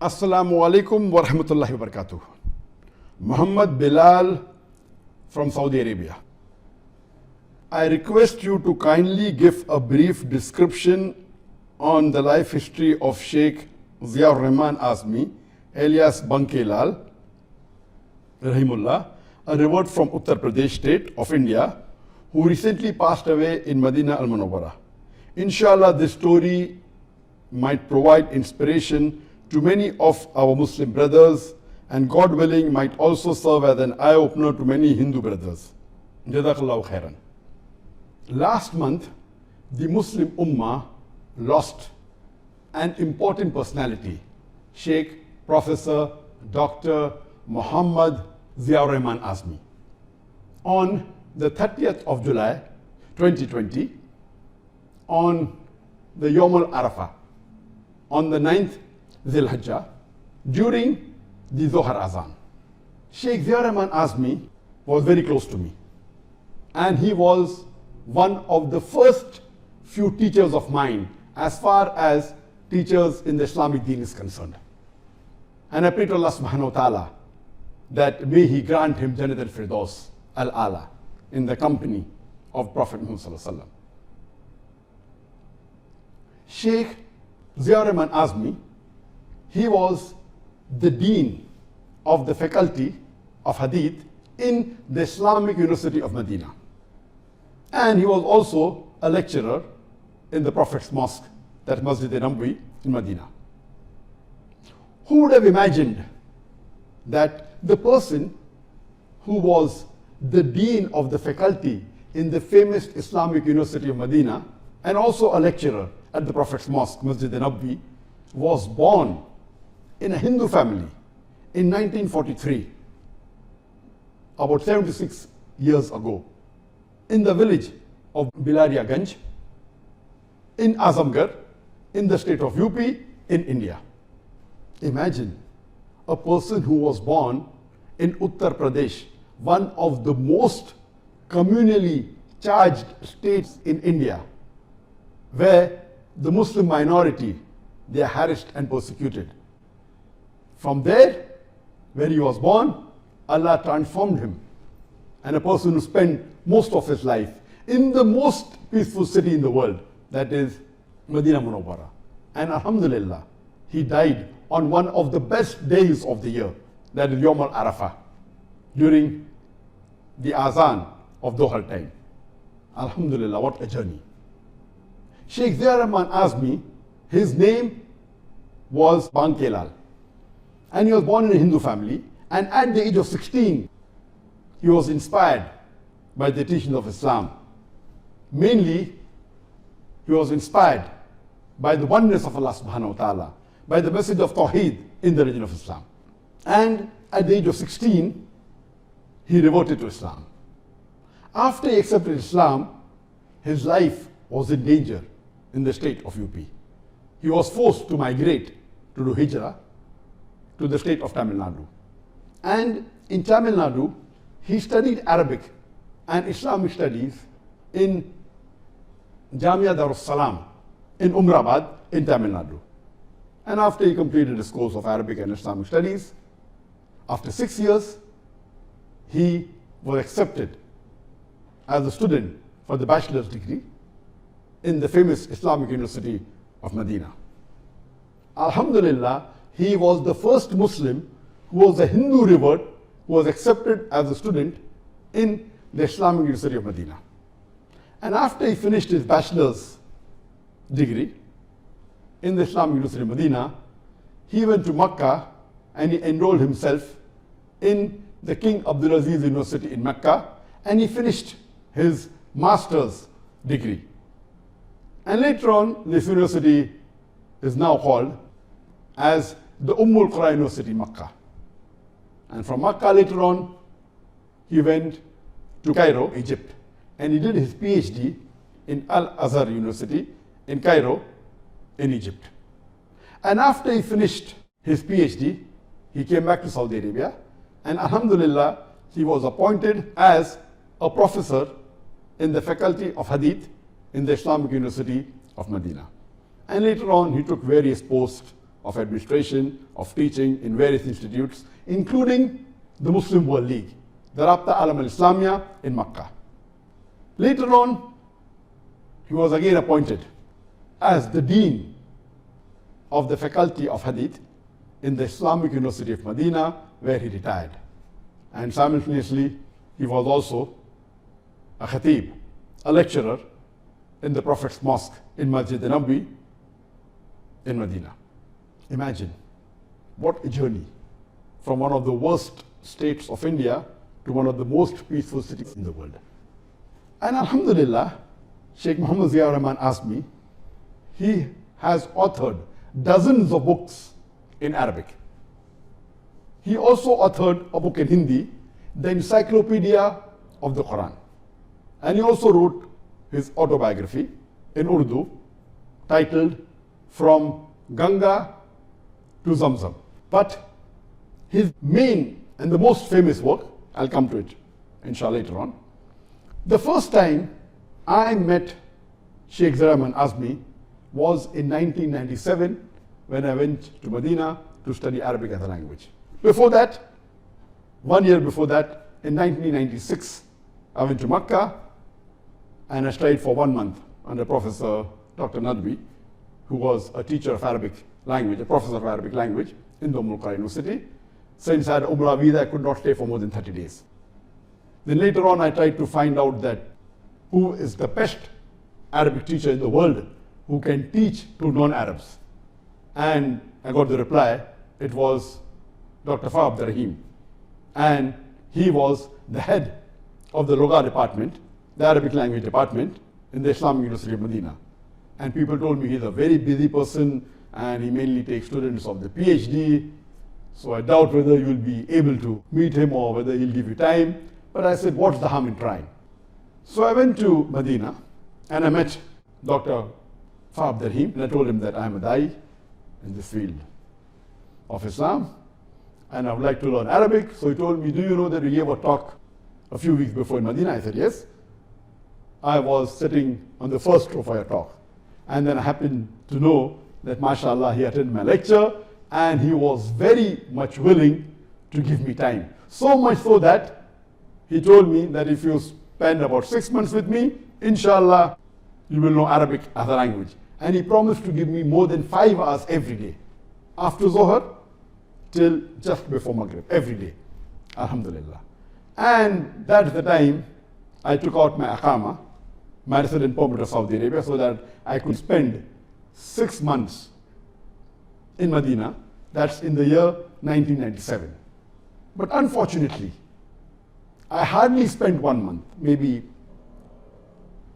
Assalamu alaikum wa rahmatullahi wa barakatuh. Muhammad Bilal from Saudi Arabia. I request you to kindly give a brief description on the life history of Sheikh Ur-Rahman Azmi, alias Bankelal, Rahimullah, a revert from Uttar Pradesh state of India, who recently passed away in Medina al-Munawwara. Inshallah, this story might provide inspiration to many of our Muslim brothers, and God willing might also serve as an eye-opener to many Hindu brothers. Jazakallahu khairan. Last month, the Muslim Ummah lost an important personality, Sheikh Professor Dr. Muhammad Ur-Rahman Azmi. On the 30th of July 2020, on the Yawm al-Arafah, on the 9th Dhul Hijjah, during the Zohar Azan, Sheikh Ur-Rahman Azmi was very close to me, and he was one of the first few teachers of mine as far as teachers in the Islamic deen is concerned. And I pray to Allah subhanahu wa ta'ala that may He grant him Jannat al-Firdaus al-Ala in the company of Prophet Muhammad sallallahu alaihi wasallam. Sheikh Ur-Rahman Azmi, he was the dean of the faculty of Hadith in the Islamic University of Medina. And he was also a lecturer in the Prophet's Mosque, that Masjid al-Nabawi in Medina. Who would have imagined that the person who was the dean of the faculty in the famous Islamic University of Medina and also a lecturer at the Prophet's Mosque, Masjid al-Nabawi, was born in a Hindu family in 1943, about 76 years ago, in the village of Bilaria Ganj, in Azamgarh, in the state of UP, in India. Imagine a person who was born in Uttar Pradesh, one of the most communally charged states in India, where the Muslim minority, they are harassed and persecuted. From there, where he was born, Allah transformed him, and a person who spent most of his life in the most peaceful city in the world, that is Medina Munawwara. And alhamdulillah, he died on one of the best days of the year, that is Yawm al-Arafah, during the Azan of Dhuhr time. Alhamdulillah, what a journey. Sheikh Ur-Rahman Azmi, his name was Bankelal, and he was born in a Hindu family, and at the age of 16, he was inspired by the teachings of Islam. Mainly, he was inspired by the oneness of Allah subhanahu wa ta'ala, by the message of Tawheed in the religion of Islam. And at the age of 16, he reverted to Islam. After he accepted Islam, his life was in danger in the state of UP. He was forced to migrate to do hijrah to the state of Tamil Nadu. And in Tamil Nadu, he studied Arabic and Islamic studies in Jamia Darus Salam in Umrabad in Tamil Nadu. And after he completed his course of Arabic and Islamic studies, after 6 years, he was accepted as a student for the bachelor's degree in the famous Islamic University of Medina. Alhamdulillah, he was the first Muslim who was a Hindu revert who was accepted as a student in the Islamic University of Medina. And after he finished his bachelor's degree in the Islamic University of Medina, he went to Mecca and he enrolled himself in the King Abdulaziz University in Mecca, and he finished his master's degree. And later on, this university is now called as the Qura University, Makkah. And from Makkah later on, he went to Cairo, Egypt, and he did his PhD in Al-Azhar University in Cairo, in Egypt. And after he finished his PhD, he came back to Saudi Arabia, and alhamdulillah, he was appointed as a professor in the faculty of Hadith in the Islamic University of Medina. And later on, he took various posts of administration, of teaching in various institutes, including the Muslim World League, the Rabta Alam al-Islamiyya in Makkah. Later on, he was again appointed as the Dean of the Faculty of Hadith in the Islamic University of Medina, where he retired. And simultaneously, he was also a khatib, a lecturer in the Prophet's Mosque in Masjid al-Nabawi in Medina. Imagine what a journey from one of the worst states of India to one of the most peaceful cities in the world. And alhamdulillah, Sheikh Muhammad Ur-Rahman asked me, he has authored dozens of books in Arabic. He also authored a book in Hindi, the Encyclopedia of the Quran. And he also wrote his autobiography in Urdu, titled From Ganga to Zamzam. But his main and the most famous work, I'll come to it inshallah later on. The first time I met Sheikh Ur-Rahman Azmi was in 1997 when I went to Medina to study Arabic as a language. Before that, 1 year before that, in 1996, I went to Makkah and I studied for 1 month under Professor Dr. Nadwi, who was a teacher of Arabic language, a professor of Arabic language in the Umm University. Since I had Umrah visa, I could not stay for more than 30 days. Then later on, I tried to find out that who is the best Arabic teacher in the world who can teach to non-Arabs. And I got the reply, it was Dr. Wafat Rahim. And he was the head of the Lugha department, the Arabic language department in the Islamic University of Medina. And people told me he's a very busy person and he mainly takes students of the PhD. So I doubt whether you'll be able to meet him or whether he'll give you time. But I said, what's the harm in trying? So I went to Medina and I met Dr. Wafat Rahim and I told him that I'm a Dai in this field of Islam and I would like to learn Arabic. So he told me, do you know that you gave a talk a few weeks before in Medina? I said, yes. I was sitting on the first row for your talk. And then I happened to know that, mashallah, he attended my lecture and he was very much willing to give me time. So much so that he told me that if you spend about 6 months with me, inshallah, you will know Arabic as a language. And he promised to give me more than 5 hours every day, after Zohar till just before Maghrib, every day. Alhamdulillah. And that's the time I took out my Aqama, my resident permit of Saudi Arabia, so that I could spend 6 months in Medina. That's in the year 1997. But unfortunately, I hardly spent 1 month, maybe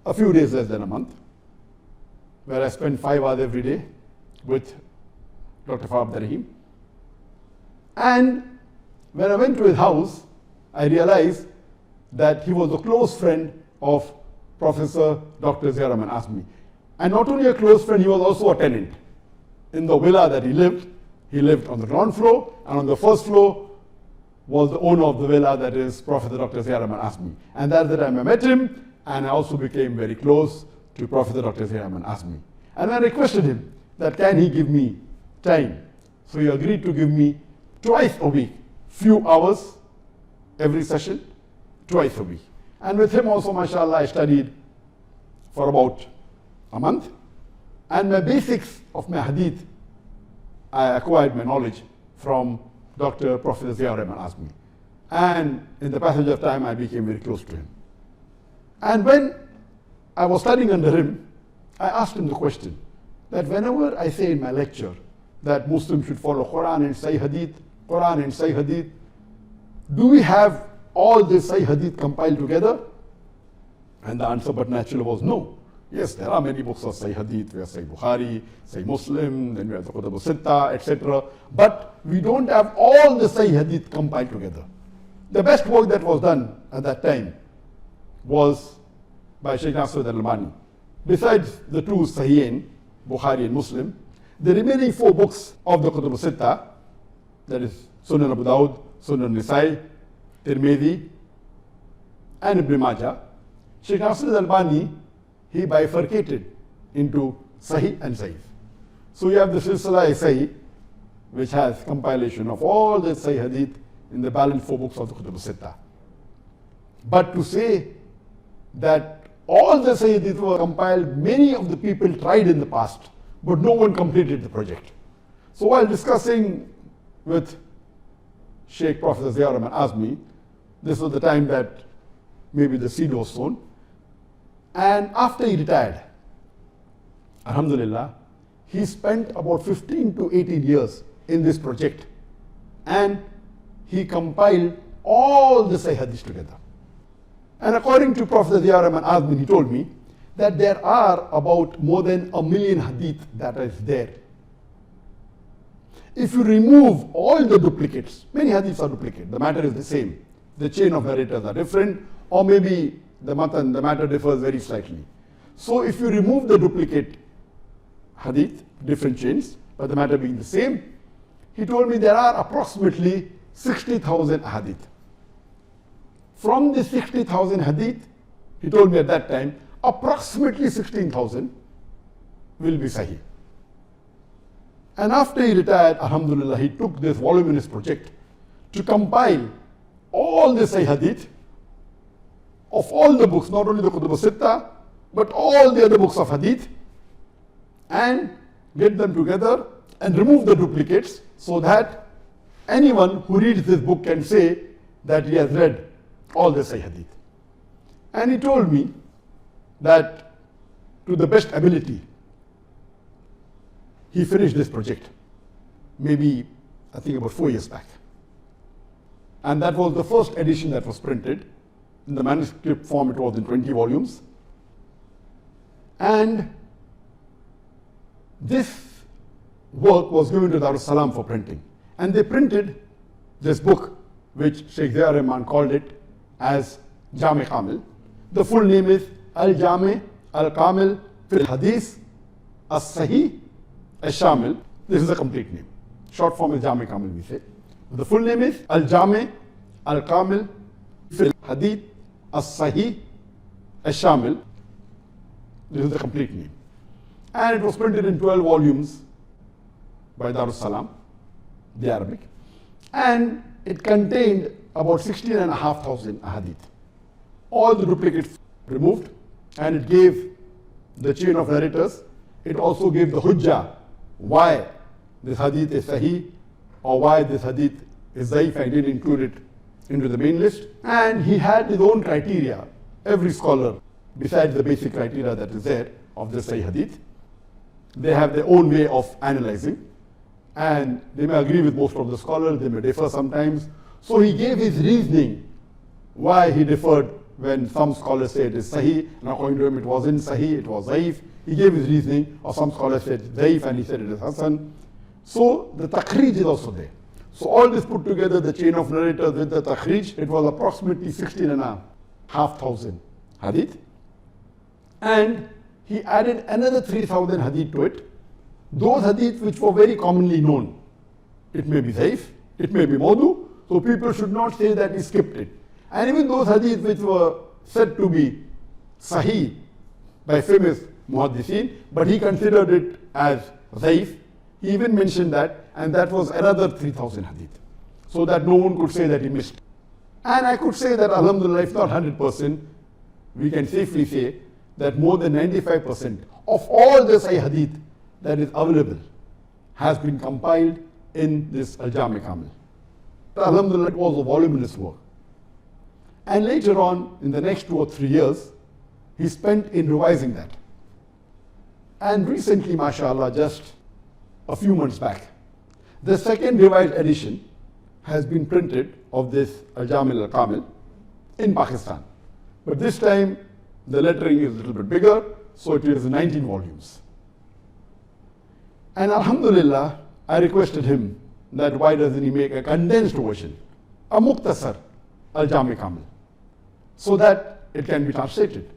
a few days less than a month, where I spent 5 hours every day with Dr. Wafat Rahim. And when I went to his house, I realized that he was a close friend of Professor Dr. Ur-Rahman Azmi. And not only a close friend, he was also a tenant. In the villa that he lived on the ground floor, and on the first floor was the owner of the villa, that is Professor Dr. Ur-Rahman Azmi. And that's the time I met him, and I also became very close to Professor Dr. Ur-Rahman Azmi. And I requested him that can he give me time. So he agreed to give me twice a week, few hours every session, twice a week. And with him also, mashallah, I studied for about a month. And my basics of my hadith, I acquired my knowledge from Dr. Professor Ur-Rahman Azmi. And in the passage of time, I became very close to him. And when I was studying under him, I asked him the question that whenever I say in my lecture that Muslims should follow Quran and Sahih Hadith, Quran and Sahih Hadith, do we have all the Sahih Hadith compiled together? And the answer but naturally was no. Yes, there are many books of Sahih Hadith. We have Sahih Bukhari, Sahih Muslim, then we have the Kutub al-Sitta, etc. But we don't have all the Sahih Hadith compiled together. The best work that was done at that time was by Sheikh Nasir al-Albani. Besides the two Sahihain, Bukhari and Muslim, the remaining 4 books of the Kutub al-Sitta, that is Sunan Abu Dawud, Sunan Nisai, Tirmidhi, and Ibn Majah, Sheikh Nasir al-Albani, he bifurcated into Sahih and Sahih. So you have the Silsila Sahih, which has compilation of all the Sahih Hadith in the balance 4 books of the Kutub al-Sittah. But to say that all the Sahih Hadith were compiled, many of the people tried in the past, but no one completed the project. So while discussing with Sheikh Professor Ur-Rahman al-Azmi, this was the time that maybe the seed was sown. And after he retired, alhamdulillah, he spent about 15 to 18 years in this project. And he compiled all the Sahih Hadith together. And according to Professor Ur-Rahman al-Azmi, he told me that there are about more than 1 million hadith that is there. If you remove all the duplicates, many hadiths are duplicate, the matter is the same. The chain of narrators are different, or maybe the matter differs very slightly. So if you remove the duplicate hadith, different chains, but the matter being the same, he told me there are approximately 60,000 hadith. From the 60,000 hadith, he told me at that time, approximately 16,000 will be Sahih. And after he retired, alhamdulillah, he took this voluminous project to compile all the Sahih Hadith of all the books, not only the Kutub al-Sittah, but all the other books of Hadith, and get them together and remove the duplicates so that anyone who reads this book can say that he has read all the Sahih Hadith. And he told me that to the best ability, he finished this project, maybe I think about 4 years back. And that was the first edition that was printed. In the manuscript form, it was in 20 volumes. And this work was given to Dar es-Salaam for printing. And they printed this book, which Sheikh Ur-Rahman called it as Jami Kamil. The full name is Al-Jami Al-Kamil Fil Hadith As-Sahih Al-Shamil. This is the complete name. Short form is Jami Kamil, we say. The full name is Al-Jami Al-Kamil Fil Hadith As-Sahih Al-Shamil. This is the complete name. And it was printed in 12 volumes by Dar es-Salaam, the Arabic. And it contained about 16,500 ahadith. All the duplicates removed, and it gave the chain of narrators. It also gave the hujjah, why this hadith is sahih, or why this hadith is zaif, and didn't include it into the main list. And he had his own criteria. Every scholar, besides the basic criteria that is there of the sahih hadith, they have their own way of analyzing. And they may agree with most of the scholars, they may differ sometimes. So he gave his reasoning why he differed when some scholars say it is sahih, and according to him it wasn't sahih, it was zaif. He gave his reasoning, or some scholars said zaif and he said it is hasan. So the takhrij is also there. So all this put together, the chain of narrators with the takhrij, it was approximately 16,500 hadith. And he added another 3,000 hadith to it. Those hadith which were very commonly known. It may be zaif, it may be mawdu, so people should not say that he skipped it. And even those hadith which were said to be sahih by famous muhaddithin, but he considered it as zaif, he even mentioned that, and that was another 3,000 hadith. So that no one could say that he missed. And I could say that alhamdulillah, if not 100%, we can safely say that more than 95% of all the sahih hadith that is available has been compiled in this Al-Jami Kamil. Alhamdulillah, it was a voluminous work. And later on, in the next 2 or 3 years, he spent in revising that. And recently, mashallah, just a few months back, the second revised edition has been printed of this Al-Jami Al-Kamil in Pakistan. But this time, the lettering is a little bit bigger, so it is 19 volumes. And alhamdulillah, I requested him that why doesn't he make a condensed version, a muqtasar al-Jami Kamil, so that it can be translated.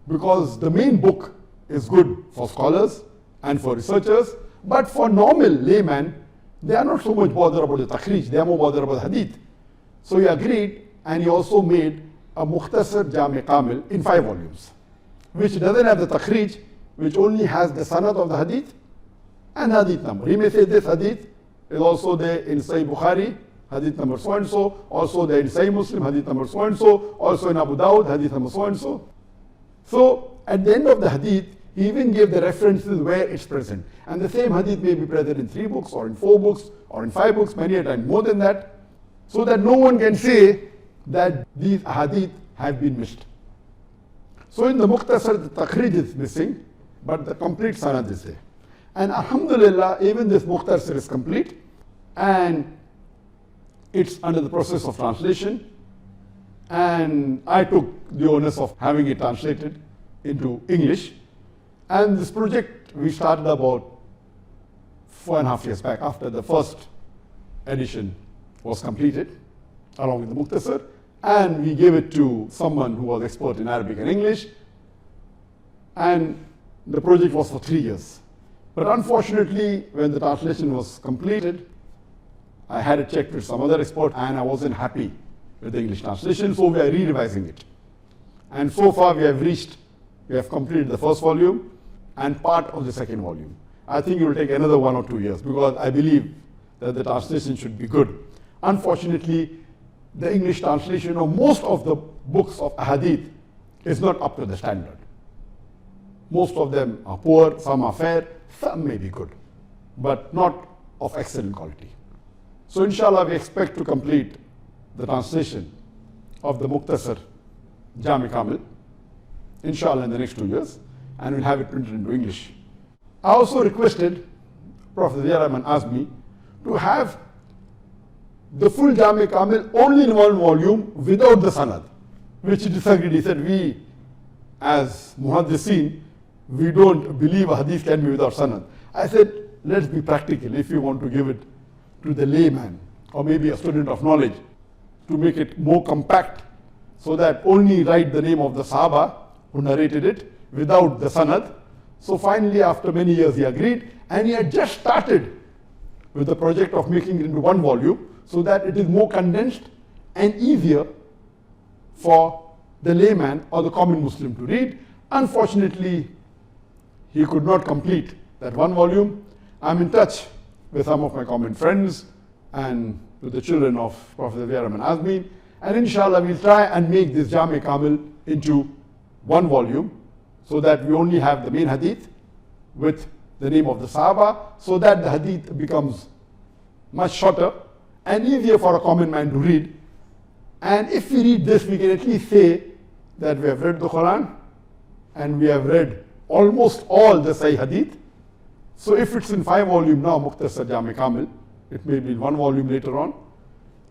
Because the main book is good for scholars and for researchers, but for normal layman, they are not so much bothered about the takhrij, they are more bothered about the hadith. So he agreed, and he also made a muqtasar Jami Kamil in 5 volumes, which doesn't have the takhrij, which only has the sanad of the hadith and hadith number. He may say this hadith is also there in Sahih Bukhari, hadith number so and so, also there in Sahih Muslim, hadith number so and so, also in Abu Dawud, hadith number so and so. So at the end of the hadith, he even gave the references where it's present. And the same hadith may be present in 3 books, or in 4 books, or in 5 books, many a time more than that, so that no one can say that these hadith have been missed. So in the Mukhtasar, the Takhrij is missing, but the complete sanad is there. And alhamdulillah, even this Mukhtasar is complete, and it's under the process of translation. And I took the onus of having it translated into English. And this project we started about 4.5 years back, after the first edition was completed, along with the Mukhtasar. And we gave it to someone who was expert in Arabic and English. And the project was for 3 years. But unfortunately, when the translation was completed, I had it checked with some other expert, and I wasn't happy with the English translation, so we are re-revising it. And so far we have completed the first volume and part of the second volume. I think it will take another 1 or 2 years, because I believe that the translation should be good. Unfortunately, the English translation of most of the books of Ahadith is not up to the standard. Most of them are poor, some are fair, some may be good, but not of excellent quality. So inshallah, we expect to complete the translation of the Mukhtasar Jami Kamil, inshallah, in the next 2 years, and we'll have it printed into English. I also requested Prophet Ur-Rahman asked me to have the full Jami Kamil only in 1 volume without the sanad, which he disagreed. He said, we as muhaddithin, we don't believe a hadith can be without sanad. I said, let's be practical. If you want to give it to the layman, or maybe a student of knowledge, to make it more compact, so that only write the name of the Sahaba who narrated it without the sanad. So finally, after many years, he agreed, and he had just started with the project of making it into 1 volume, so that it is more condensed and easier for the layman or the common Muslim to read. Unfortunately, he could not complete that 1 volume. I'm in touch with some of my common friends and with the children of Prophet Ur-Rahman Azmi, and inshallah we'll try and make this Jami Kamil into 1 volume, so that we only have the main hadith with the name of the Sahaba, so that the hadith becomes much shorter and easier for a common man to read. And if we read this, we can at least say that we have read the Quran and we have read almost all the Sahih Hadith. So if it's in 5 volume now, Mukhtasar Jami Kamil, it may be in 1 volume later on.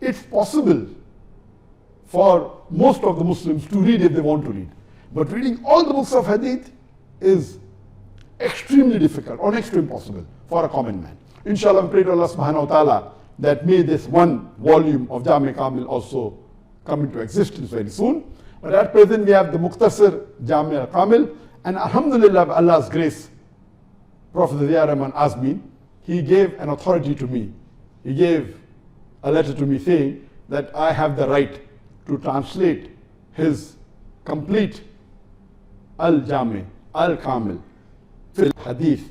It's possible for most of the Muslims to read if they want to read. But reading all the books of Hadith is extremely difficult, or next to impossible for a common man. Inshallah, we pray to Allah subhanahu wa ta'ala that may this 1 volume of Jami Kamil also come into existence very soon. But at present we have the Mukhtasar Jami Kamil, and alhamdulillah, by Allah's grace, Prophet Ur-Rahman asked me, he gave an authority to me. He gave a letter to me saying that I have the right to translate his complete Al-Jami, Al-Kamil, Fil Hadith,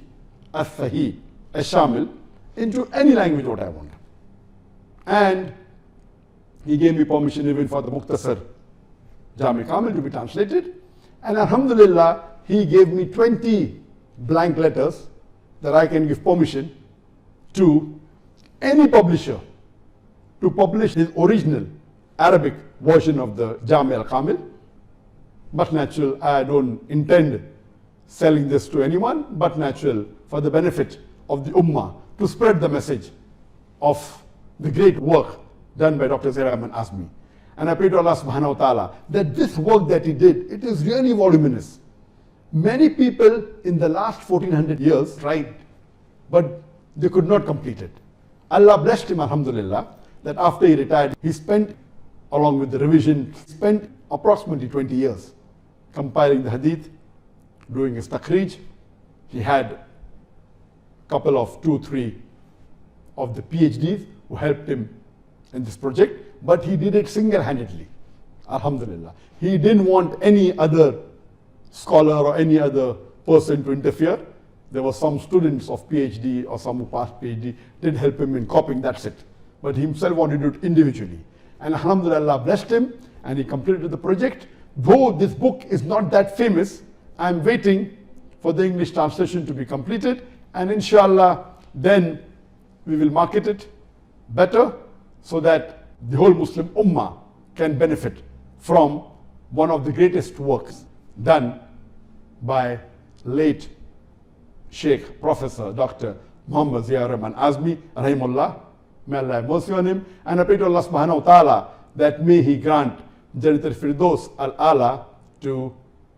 Al-Sahih, Al-Shamil, into any language what I want. And he gave me permission even for the Mukhtasar Jami Kamil to be translated. And alhamdulillah, he gave me 20 blank letters that I can give permission to any publisher to publish his original Arabic version of the Jami al-Kamil. But natural, I don't intend selling this to anyone, but natural for the benefit of the Ummah, to spread the message of the great work done by Dr. Ur-Rahman Azmi. And I pray to Allah subhanahu wa ta'ala that this work that he did, it is really voluminous. Many people in the last 1400 years tried, but they could not complete it. Allah blessed him, alhamdulillah, that after he retired, he spent, along with the revision, spent approximately 20 years compiling the hadith, doing his takhrij. He had a couple of 2-3 of the PhDs who helped him in this project, but he did it single-handedly, alhamdulillah. He didn't want any other scholar or any other person to interfere. There were some students of PhD or some who passed PhD did help him in copying, that's it. But he himself wanted to do it individually. And alhamdulillah blessed him and he completed the project. Though this book is not that famous, I'm waiting for the English translation to be completed, and inshallah then we will market it better so that the whole Muslim Ummah can benefit from one of the greatest works done by late Sheikh Professor Dr. Muhammad Ur-Rahman Azmi, Rahimullah. May Allah have mercy on him. And I pray to Allah subhanahu wa ta'ala that may he grant Jannat al-Firdaus al-Ala to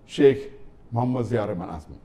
Sheikh Muhammad Ur-Rahman Azmi.